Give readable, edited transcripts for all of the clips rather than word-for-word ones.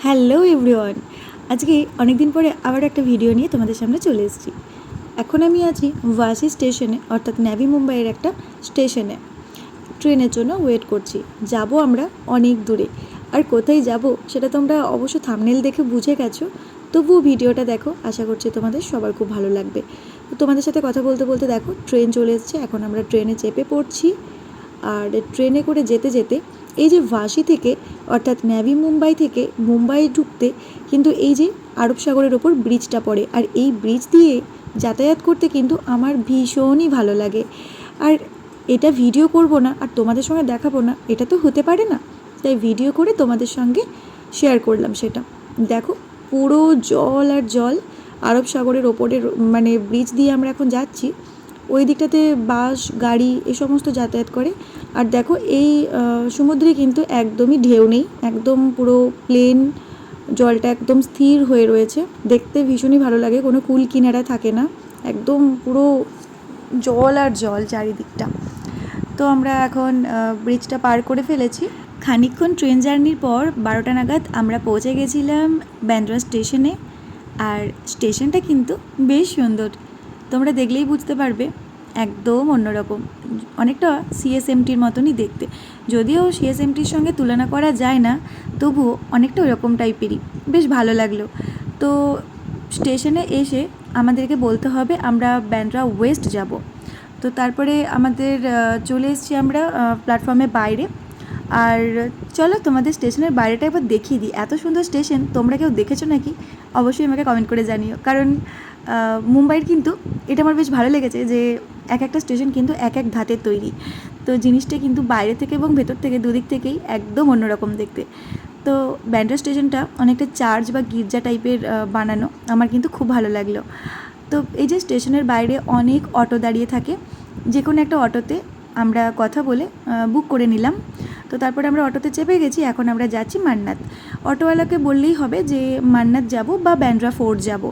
Hello everyone, আজকে অনেক দিন পরে আবার একটা ভিডিও নিয়ে তোমাদের সামনে চলে এসেছি। এখন আমি আছি ওয়াশি স্টেশনে, অর্থাৎ নাভি মুম্বাইয়ের একটা স্টেশনে। ট্রেনের জন্য ওয়েট করছি। যাব আমরা অনেক দূরে, আর কোথায় যাব সেটা তোমরা অবশ্য থাম্বনেল দেখে বুঝে গেছো। তবুও ভিডিওটা দেখো, আশা করছি তোমাদের সবার খুব ভালো লাগবে। তো তোমাদের সাথে কথা বলতে বলতে দেখো ট্রেন চলে এসেছে। এখন আমরা ট্রেনে চেপে পড়ছি, আর ট্রেনে করে যেতে যেতে এই যে ভাসি থেকে অর্থাৎ নাভি মুম্বাই থেকে মুম্বাই ঢুকতে কিন্তু এই যে আরব সাগরের ওপর ব্রিজটা পড়ে, আর এই ব্রিজ দিয়ে যাতায়াত করতে কিন্তু আমার ভীষণই ভালো লাগে। আর এটা ভিডিও করব না আর তোমাদের সঙ্গে দেখাবো না, এটা তো হতে পারে না। তাই ভিডিও করে তোমাদের সঙ্গে শেয়ার করলাম সেটা। দেখো পুরো জল আর জল, আরব সাগরের ওপরের মানে ব্রিজ দিয়ে আমরা এখন যাচ্ছি। ওই দিকটাতে বাস গাড়ি এ সমস্ত যাতায়াত করে। আর দেখো এই সমুদ্রে কিন্তু একদমই ঢেউ নেই, একদম পুরো প্লেন, জলটা একদম স্থির হয়ে রয়েছে। দেখতে ভীষণই ভালো লাগে, কোনো কুল কিনারা থাকে না, একদম পুরো জল আর জল চারিদিকটা। তো আমরা এখন ব্রিজটা পার করে ফেলেছি। খানিকক্ষণ ট্রেন জার্নির পর 12টা নাগাদ আমরা পৌঁছে গেছিলাম ব্যান্ড্রা স্টেশনে। আর স্টেশনটা কিন্তু বেশ সুন্দর, তোমরা দেখলেই বুঝতে পারবে, একদম অন্যরকম, অনেকটা সিএসএমটির মতনই দেখতে। যদিও সিএসএমটির সঙ্গে তুলনা করা যায় না, তবুও অনেকটা ওরকম টাইপেরই, বেশ ভালো লাগলো। তো স্টেশনে এসে আমাদেরকে বলতে হবে আমরা ব্যান্ড্রা ওয়েস্ট যাব। তো তারপরে আমাদের চলে এসেছি আমরা প্ল্যাটফর্মের বাইরে। আর চলো তোমাদের স্টেশনের বাইরেটা একবার দেখিয়ে দিই। এত সুন্দর স্টেশন, তোমরা কেউ দেখেছো নাকি অবশ্যই আমাকে কমেন্ট করে জানিও। কারণ মুম্বাইয়ের কিন্তু এটা আমার বেশ ভালো লেগেছে যে এক একটা স্টেশন কিন্তু এক এক ধাতের তৈরি। তো জিনিসটা কিন্তু বাইরে থেকে এবং ভেতর থেকে দুদিক থেকেই একদম অন্যরকম দেখতে। তো ব্যান্ড্রা স্টেশনটা অনেকটা চার্চ বা গির্জা টাইপের বানানো, আমার কিন্তু খুব ভালো লাগলো। তো এই যে স্টেশনের বাইরে অনেক অটো দাঁড়িয়ে থাকে, যে কোনো একটা অটোতে আমরা কথা বলে বুক করে নিলাম। তো তারপরে আমরা অটোতে চেপে গেছি। এখন আমরা যাচ্ছি মান্নাত। অটোওয়ালাকে বললেই হবে যে মান্নাত যাব বা ব্যান্ড্রা ফোর্ট যাব।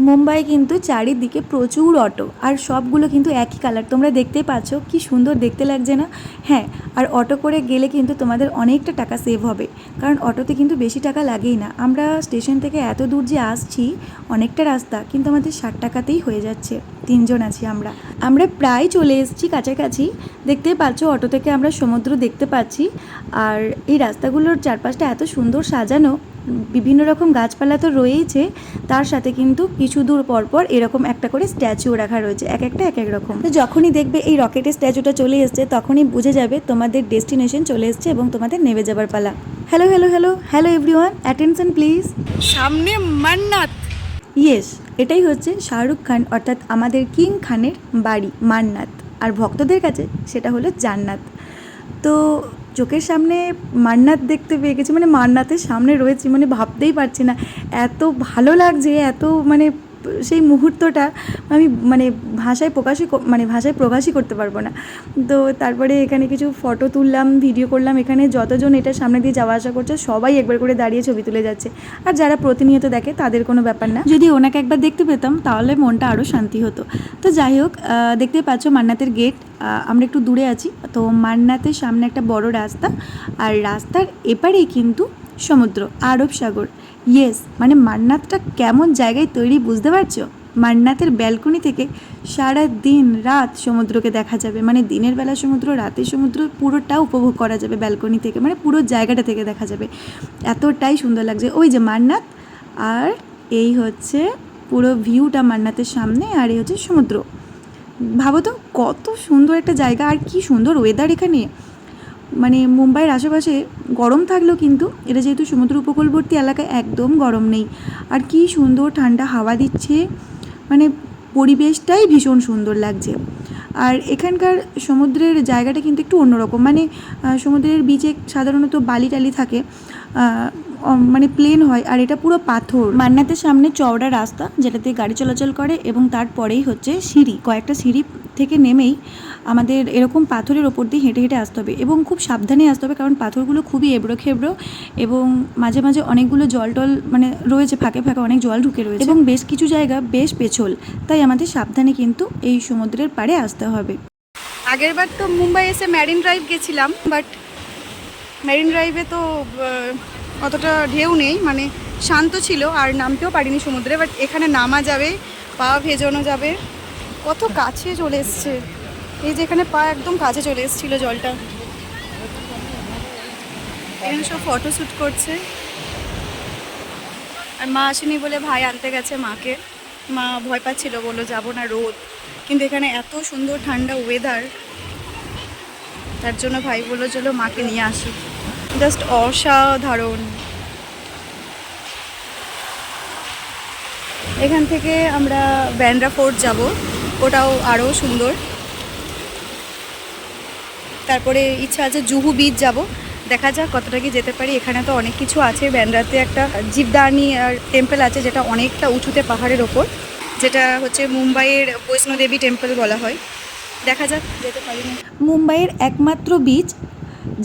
মুম্বাই কিন্তু চারিদিকে প্রচুর অটো, আর সবগুলো কিন্তু একই কালার, তোমরা দেখতেই পাচ্ছ কি সুন্দর দেখতে লাগছে না? হ্যাঁ, আর অটো করে গেলে কিন্তু তোমাদের অনেকটা টাকা সেভ হবে, কারণ অটোতে কিন্তু বেশি টাকা লাগেই না। আমরা স্টেশন থেকে এত দূর যে আসছি, অনেকটা রাস্তা, কিন্তু আমাদের 60 টাকাতেই হয়ে যাচ্ছে। 3 জন আছি আমরা। আমরা প্রায় চলে এসেছি কাছাকাছি। দেখতেই পাচ্ছ অটো থেকে আমরা সমুদ্র দেখতে পাচ্ছি। আর এই রাস্তাগুলোর চারপাশটা এত সুন্দর সাজানো, বিভিন্ন রকম গাছপালা তো রয়েইছে, তার সাথে কিন্তু কিছু দূর পর পর এরকম একটা করে স্ট্যাচুও রাখা রয়েছে, এক একটা এক এক রকম। তো যখনই দেখবে এই রকেটের স্ট্যাচুটা চলে এসছে, তখনই বুঝে যাবে তোমাদের ডেস্টিনেশন চলে এসছে এবং তোমাদের নেমে যাবার পালা। Hello hello hello hello everyone, attention please. সামনে মান্নাত। ইয়েস, এটাই হচ্ছে শাহরুখ খান অর্থাৎ আমাদের কিং খানের বাড়ি মান্নাত, আর ভক্তদের কাছে সেটা হলো জান্নাত। তো চোখের সামনে মান্নাত দেখতে পেয়ে গেছি, মানে মান্নাতের সামনে রয়েছি, মানে ভাবতেই পারছি না, এত ভালো লাগছে, এত মানে সেই মুহূর্তটা আমি মানে ভাষায় প্রকাশই করতে পারবো না। তো তারপরে এখানে কিছু ফটো তুললাম, ভিডিও করলাম। এখানে যতজন এটার সামনে দিয়ে যাওয়া আসা করছে সবাই একবার করে দাঁড়িয়ে ছবি তুলে যাচ্ছে। আর যারা প্রতিনিয়ত দেখে তাদের কোনো ব্যাপার না, যদি ওনাকে একবার দেখতে পেতাম তাহলে মনটা আরও শান্তি হতো। তো যাই হোক, দেখতেই পাচ্ছ মান্নাতের গেট। আমরা একটু দূরে আছি। তো মান্নাতের সামনে একটা বড় রাস্তা, আর রাস্তার এপারেই কিন্তু সমুদ্র, আরব সাগর। ইয়েস, মানে মান্নাতটা কেমন জায়গায় তৈরি বুঝতে পারছো? মান্নাতের ব্যালকনি থেকে সারা দিন রাত সমুদ্রকে দেখা যাবে, মানে দিনের বেলা সমুদ্র, রাতের সমুদ্র, পুরোটা উপভোগ করা যাবে ব্যালকনি থেকে, মানে পুরো জায়গাটা থেকে দেখা যাবে। এতটাই সুন্দর লাগছে। ওই যে মান্নাত, আর এই হচ্ছে পুরো ভিউটা মান্নাতের সামনে, আর এই হচ্ছে সমুদ্র। ভাবো তো কত সুন্দর একটা জায়গা, আর কি সুন্দর ওয়েদার এখানে। মানে মুম্বাইয়ের আশেপাশে গরম থাকলেও কিন্তু এটা যেহেতু সমুদ্র উপকূলবর্তী এলাকায় একদম গরম নেই। আর কি সুন্দর ঠান্ডা হাওয়া দিচ্ছে, মানে পরিবেশটাই ভীষণ সুন্দর লাগছে। আর এখানকার সমুদ্রের জায়গাটা কিন্তু একটু অন্যরকম, মানে সমুদ্রের বিচে সাধারণত বালি টালি থাকে, মানে প্লেন হয়, আর এটা পুরো পাথর। মান্নাতের সামনে চওড়া রাস্তা যেটাতে গাড়ি চলাচল করে, এবং তারপরেই হচ্ছে সিঁড়ি, কয়েকটা সিঁড়ি থেকে নেমেই আমাদের এরকম পাথরের ওপর দিয়ে হেঁটে হেঁটে আসতে হবে, এবং খুব সাবধানে আসতে হবে, কারণ পাথরগুলো খুবই এবড়ো খেবড়ো, এবং মাঝে মাঝে অনেকগুলো জল টল মানে রয়েছে, ফাঁকে ফাঁকে অনেক জল ঢুকে রয়েছে, এবং বেশ কিছু জায়গা বেশ পেছল, তাই আমাদের সাবধানে কিন্তু এই সমুদ্রের পাড়ে আসতে হবে। আগের বার তো মুম্বাই এসে ম্যারিন ড্রাইভ গেছিলাম, বাট ম্যারিন ড্রাইভে তো অতটা ঢেউ নেই, মানে শান্ত ছিল, আর নামতেও পারিনি সমুদ্রে। বাট এখানে নামা যাবে, পা ভেজানো যাবে। কত কাছে চলে এসছে, এই যে এখানে পা একদম কাছে চলে এসেছিলো জলটা। এখানে সব ফটো শ্যুট করছে, আর মা আসেনি বলে ভাই আনতে গেছে মাকে। মা ভয় পাচ্ছিল, বললো যাবো না, রোদ। কিন্তু এখানে এত সুন্দর ঠান্ডা ওয়েদার, তার জন্য ভাই বললো চলো মাকে নিয়ে আসি। জাস্ট অসাধারণ। এখান থেকে আমরা ব্যান্ড্রা ফোর্ট যাব, ওটাও আরও সুন্দর। তারপরে ইচ্ছা আছে জুহু বিচ যাব, দেখা যাক কতটা কি যেতে পারি। এখানে তো অনেক কিছু আছে। ব্যান্ড্রাতে একটা জীবদানি আর টেম্পল আছে, যেটা অনেকটা উঁচুতে পাহাড়ের ওপর, যেটা হচ্ছে মুম্বাইয়ের বৈষ্ণোদেবী টেম্পল বলা হয়। দেখা যাক যেতে পারি না। মুম্বাইয়ের একমাত্র বিচ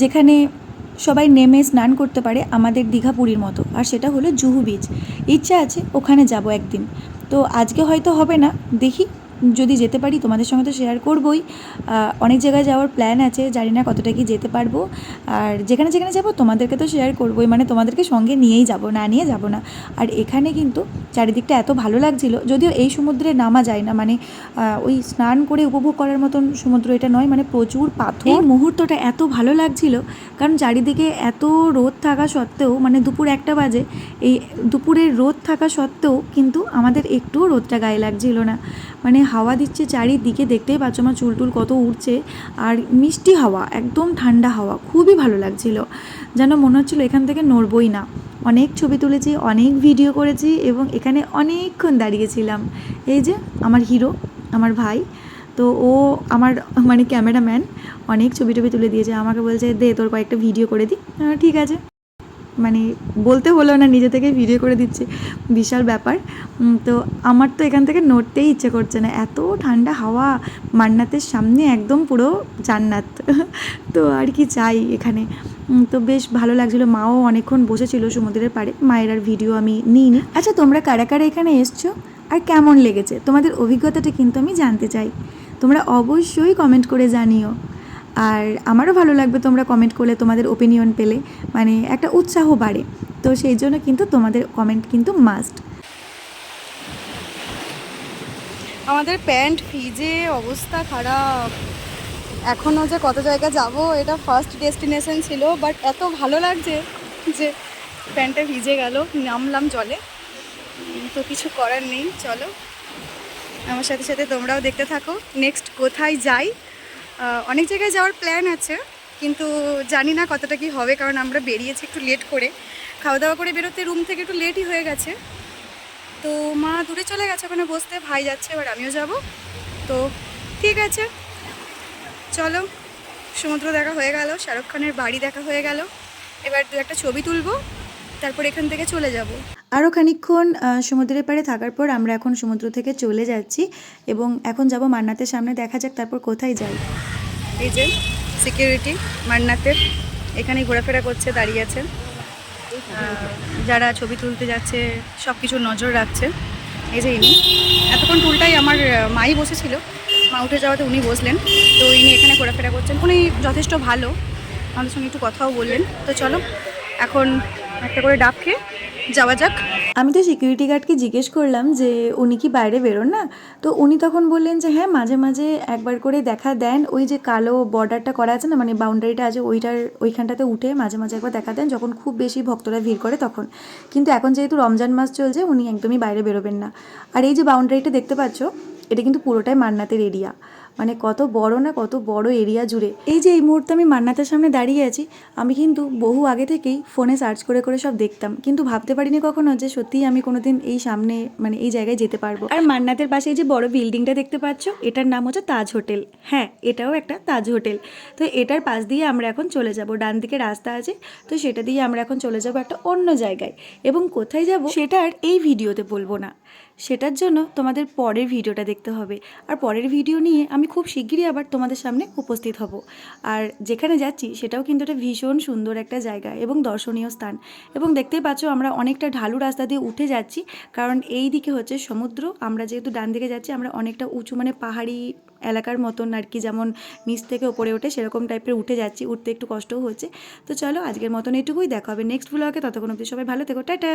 যেখানে সবাই নেমে স্নান করতে পারে আমাদের দীঘা পুরীর মতো, আর সেটা হলো জুহু বিচ। ইচ্ছা আছে ওখানে যাব একদিন। তো আজকে হয়তো হবে না, দেখি যদি যেতে পারি তোমাদের সঙ্গে তো শেয়ার করবই। অনেক জায়গায় যাওয়ার প্ল্যান আছে, জানি না কতটা কি যেতে পারবো। আর যেখানে যেখানে যাবো তোমাদেরকে তো শেয়ার করবোই, মানে তোমাদেরকে সঙ্গে নিয়েই যাব, না নিয়ে যাব না। আর এখানে কিন্তু চারিদিকটা এত ভালো লাগছিল, যদিও এই সমুদ্রে নামা যায় না, মানে ওই স্নান করে উপভোগ করার মতন সমুদ্র এটা নয়, মানে প্রচুর পাথর। এই মুহূর্তটা এত ভালো লাগছিল, কারণ চারিদিকে এত রোদ থাকা সত্ত্বেও, মানে দুপুর 1টা বাজে, এই দুপুরের রোদ থাকা সত্ত্বেও কিন্তু আমাদের একটুও রোদটা গায়ে লাগছিল না। মানে হাওয়া দিচ্ছে চারিদিকে, দেখতেই পাচ্ছ আমার চুল টুল কত উঠছে, আর মিষ্টি হাওয়া, একদম ঠান্ডা হাওয়া, খুবই ভালো লাগছিল। যেন মনে হচ্ছিলো এখান থেকে নড়বই না। অনেক ছবি তুলেছি, অনেক ভিডিও করেছি, এবং এখানে অনেকক্ষণ দাঁড়িয়েছিলাম। এই যে আমার হিরো, আমার ভাই, তো ও আমার মানে ক্যামেরাম্যান, অনেক ছবি টবি তুলে দিয়েছে। আমাকে বলছে দে তোর কয়েকটা ভিডিও করে দিই। ঠিক আছে, মানে বলতে হলো না, নিজে থেকে ভিডিও করে দিচ্ছে, বিশাল ব্যাপার। তো আমার তো এখান থেকে নড়তেই ইচ্ছে করছে না, এত ঠান্ডা হাওয়া, মান্নাতের সামনে একদম পুরো জান্নাত। তো আর কি চাই এখানে। তো বেশ ভালো লাগছিলো। মাও অনেকক্ষণ বসেছিল সমুদ্রের পাড়ে, মায়ের আর ভিডিও আমি নিইনি। আচ্ছা, তোমরা কারা কারা এখানে এসছো আর কেমন লেগেছে তোমাদের অভিজ্ঞতাটা কিন্তু আমি জানতে চাই। তোমরা অবশ্যই কমেন্ট করে জানিও। আর আমারও ভালো লাগবে তোমরা কমেন্ট করলে, তোমাদের ওপিনিয়ন পেলে মানে একটা উৎসাহ বাড়ে। তো সেই জন্য কিন্তু তোমাদের কমেন্ট কিন্তু মাস্ট। আমাদের প্যান্ট ভিজে অবস্থা খারাপ। এখনও যে কত জায়গা যাব, এটা ফার্স্ট ডেস্টিনেশন ছিল, বাট এত ভালো লাগছে যে প্যান্টটা ভিজে গেল। নামলাম জলে, তো কিছু করার নেই। চলো আমার সাথে সাথে তোমরাও দেখতে থাকো নেক্সট কোথায় যাই। অনেক জায়গায় যাওয়ার প্ল্যান আছে, কিন্তু জানি না কতটা কি হবে, কারণ আমরা বেরিয়েছি একটু লেট করে, খাওয়া দাওয়া করে বেরোতে রুম থেকে একটু লেটই হয়ে গেছে। তো মা দূরে চলে গেছে ওখানে বসতে, ভাই যাচ্ছে, এবার আমিও যাব। তো ঠিক আছে, চলো। সমুদ্র দেখা হয়ে গেল, শাহরুখ খানের বাড়ি দেখা হয়ে গেল, এবার দু একটা ছবি তুলবো, তারপর এখান থেকে চলে যাব। আরও খানিকক্ষণ সমুদ্রের পাড়ে থাকার পর আমরা এখন সমুদ্র থেকে চলে যাচ্ছি, এবং এখন যাব মান্নাতের সামনে। দেখা যাক তারপর কোথায় যাই। এই যে সিকিউরিটি মান্নাতের এখানেই ঘোরাফেরা করছে, দাঁড়িয়ে আছে। যারা ছবি তুলতে যাচ্ছে সব কিছু নজর রাখছে। এই যে ইনি, এতক্ষণ টুলটাই আমার মাই বসেছিল, মা উঠে যাওয়াতে উনি বসলেন। তো ইনি এখানে ঘোরাফেরা করছেন, উনি যথেষ্ট ভালো, আমাদের সঙ্গে একটু কথাও বললেন। তো চলো এখন একটা করে ডাব খেয়ে যাওয়া যাক। আমি তো সিকিউরিটি গার্ডকে জিজ্ঞেস করলাম যে উনি কি বাইরে বেরোন না, তো উনি তখন বললেন যে হ্যাঁ, মাঝে মাঝে একবার করে দেখা দেন, ওই যে কালো বর্ডারটা করা আছে না, মানে বাউন্ডারিটা আছে, ওইখানটাতে উঠে মাঝে মাঝে একবার দেখা দেন, যখন খুব বেশি ভক্তরা ভিড় করে তখন। কিন্তু এখন যেহেতু রমজান মাস চলছে, উনি একদমই বাইরে বেরোবেন না। আর এই যে বাউন্ডারিটা দেখতে পাচ্ছ, এটা কিন্তু পুরোটাই মান্নাতের এরিয়া। মানে কত বড় না, কত বড় এরিয়া জুড়ে। এই যে এই মুহূর্তে আমি মান্নাতের সামনে দাঁড়িয়ে আছি, আমি কিন্তু বহু আগে থেকেই ফোনে সার্চ করে করে সব দেখতাম, কিন্তু ভাবতে পারিনি কখনো যে সত্যিই আমি কোনোদিন এই সামনে মানে এই জায়গায় যেতে পারবো। আর মান্নাতের পাশে এই যে বড় বিল্ডিংটা দেখতে পাচ্ছ, এটার নাম হচ্ছে তাজ হোটেল। হ্যাঁ, এটাও একটা তাজ হোটেল। তো এটার পাশ দিয়ে আমরা এখন চলে যাব, ডান দিকে রাস্তা আছে, তো সেটা দিয়ে আমরা এখন চলে যাব একটা অন্য জায়গায়। এবং কোথায় যাব সেটা আর এই ভিডিওতে বলবো না, সেটার জন্য তোমাদের পরের ভিডিওটা দেখতে হবে। আর পরের ভিডিও নিয়ে আমি খুব শিগগিরই আবার তোমাদের সামনে উপস্থিত হব। আর যেখানে যাচ্ছি সেটাও কিন্তু একটা ভীষণ সুন্দর একটা জায়গা এবং দর্শনীয় স্থান। এবং দেখতেই পাচ্ছ আমরা অনেকটা ঢালু রাস্তা দিয়ে উঠে যাচ্ছি, কারণ এই দিকে হচ্ছে সমুদ্র, আমরা যেহেতু ডান দিকে যাচ্ছি, আমরা অনেকটা উঁচু মানে পাহাড়ি এলাকার মতন আর কি, যেমন নিচ থেকে ওপরে ওঠে সেরকম টাইপের উঠে যাচ্ছি, উঠতে একটু কষ্টও হচ্ছে। তো চলো আজকের মতন এটুকুই, দেখা হবে নেক্সট ব্লগে, ততক্ষণ অবধি সবাই ভালো থেকো, টাটা।